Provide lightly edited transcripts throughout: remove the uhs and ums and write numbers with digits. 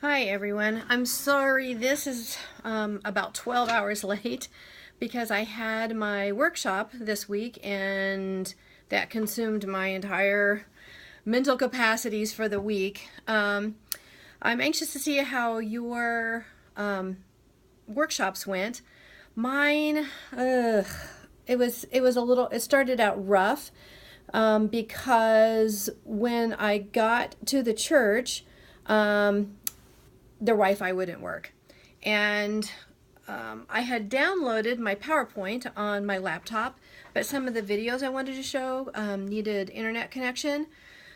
Hi everyone. I'm sorry this is about 12 hours late because I had my workshop this week and that consumed my entire mental capacities for the week. I'm anxious to see how your workshops went. Mine, it started out rough because when I got to the church, their Wi-Fi wouldn't work. And I had downloaded my PowerPoint on my laptop, but some of the videos I wanted to show needed internet connection.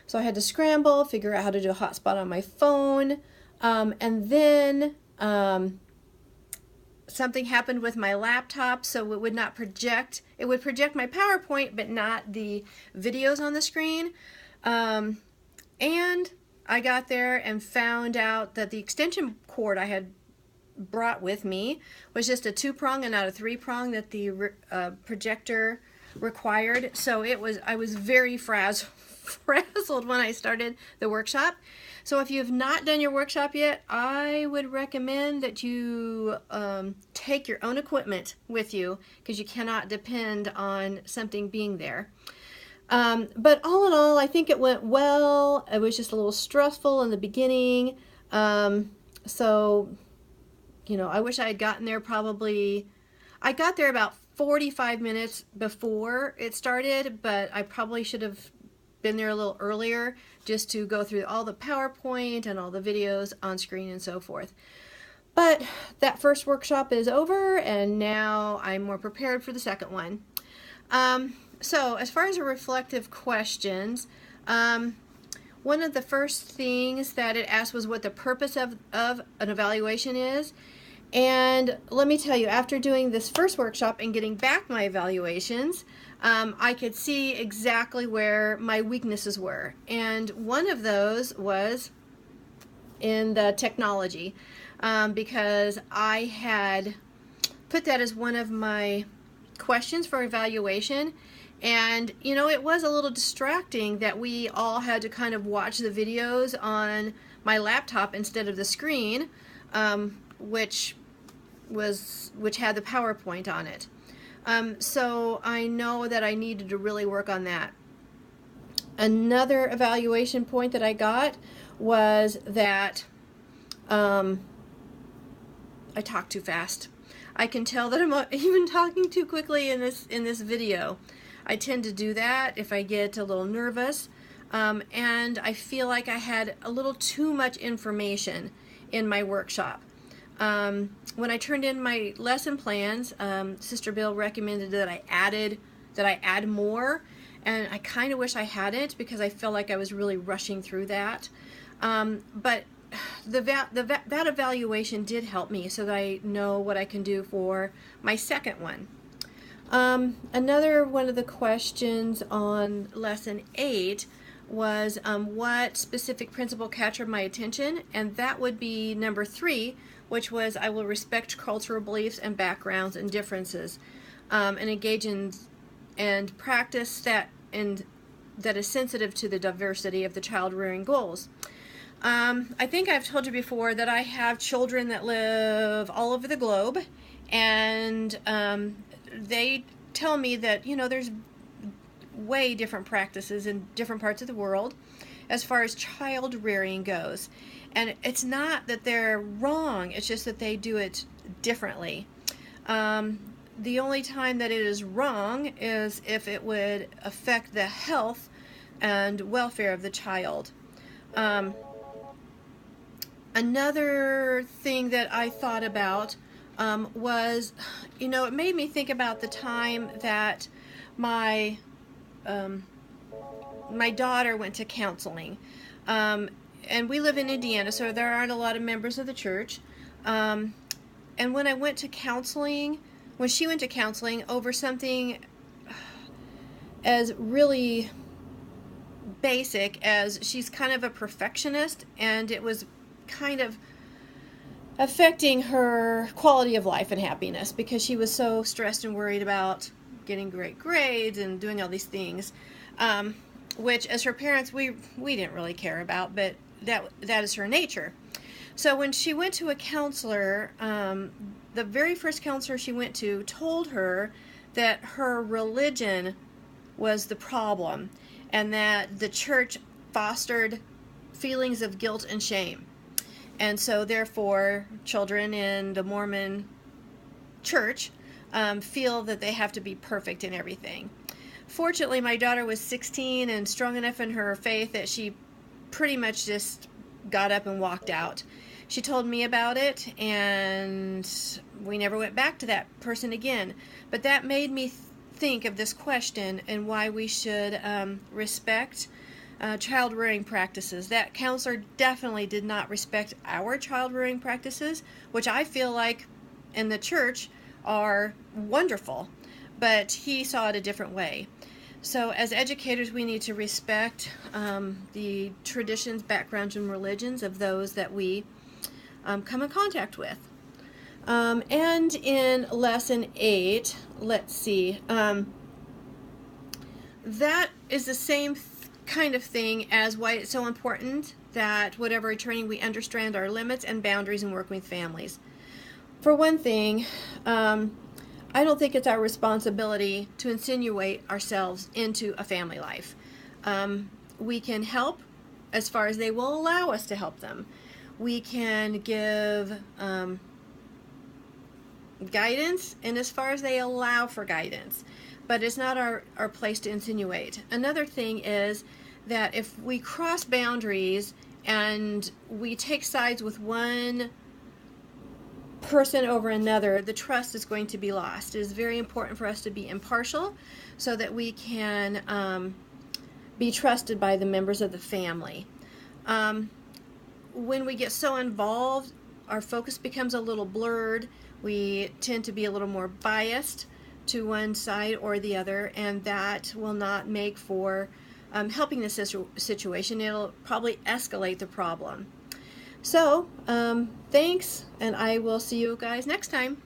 So I had to scramble, figure out how to do a hotspot on my phone. And then something happened with my laptop, so it would not project. It would project my PowerPoint, but not the videos on the screen. And I got there and found out that the extension cord I had brought with me was just a 2-prong and not a 3-prong that the projector required. So I was very frazzled when I started the workshop. So if you have not done your workshop yet, I would recommend that you take your own equipment with you because you cannot depend on something being there. But all in all, I think it went well. It was just a little stressful in the beginning. So, I wish I had gotten there I got there about 45 minutes before it started, but I probably should have been there a little earlier just to go through all the PowerPoint and all the videos on screen and so forth. But that first workshop is over, and now I'm more prepared for the second one. So as far as the reflective questions, one of the first things that it asked was what the purpose of an evaluation is. And let me tell you, after doing this first workshop and getting back my evaluations, I could see exactly where my weaknesses were. And one of those was in the technology, because I had put that as one of my questions for evaluation. And it was a little distracting that we all had to kind of watch the videos on my laptop instead of the screen, which had the PowerPoint on it. So I know that I needed to really work on that. Another evaluation point that I got was that I talk too fast. I can tell that I'm even talking too quickly in this video. I tend to do that if I get a little nervous, and I feel like I had a little too much information in my workshop. When I turned in my lesson plans, Sister Bill recommended that I add more, and I kind of wish I hadn't because I felt like I was really rushing through that. But that evaluation did help me so that I know what I can do for my second one. Another one of the questions on lesson 8 was what specific principle captured my attention, and that would be number 3, which was I will respect cultural beliefs and backgrounds and differences, and engage in and practice that is sensitive to the diversity of the child rearing goals. I think I've told you before that I have children that live all over the globe, and they tell me that there's way different practices in different parts of the world as far as child rearing goes. And it's not that they're wrong, it's just that they do it differently. The only time that it is wrong is if it would affect the health and welfare of the child. Another thing that I thought about was, it made me think about the time that my daughter went to counseling. And we live in Indiana, so there aren't a lot of members of the church. And when she went to counseling over something as really basic as she's kind of a perfectionist, and it was kind of affecting her quality of life and happiness because she was so stressed and worried about getting great grades and doing all these things, which as her parents we didn't really care about, but that is her nature. So when she went to a counselor, the very first counselor she went to told her that her religion was the problem and that the church fostered feelings of guilt and shame. And so therefore, children in the Mormon church feel that they have to be perfect in everything. Fortunately, my daughter was 16 and strong enough in her faith that she pretty much just got up and walked out. She told me about it, and we never went back to that person again. But that made me think of this question and why we should respect child rearing practices. That counselor definitely did not respect our child rearing practices, which I feel like in the church are wonderful, but he saw it a different way. So as educators, we need to respect the traditions, backgrounds, and religions of those that we come in contact with. And in lesson 8, let's see, that is the same kind of thing as why it's so important that whatever training we understand our limits and boundaries and work with families. For one thing, I don't think it's our responsibility to insinuate ourselves into a family life. We can help as far as they will allow us to help them. We can give guidance and as far as they allow for guidance, but it's not our place to insinuate. Another thing is that if we cross boundaries and we take sides with one person over another, the trust is going to be lost. It is very important for us to be impartial so that we can be trusted by the members of the family. When we get so involved, our focus becomes a little blurred. We tend to be a little more biased to one side or the other, and that will not make for helping the situation. It'll probably escalate the problem. So, thanks, and I will see you guys next time.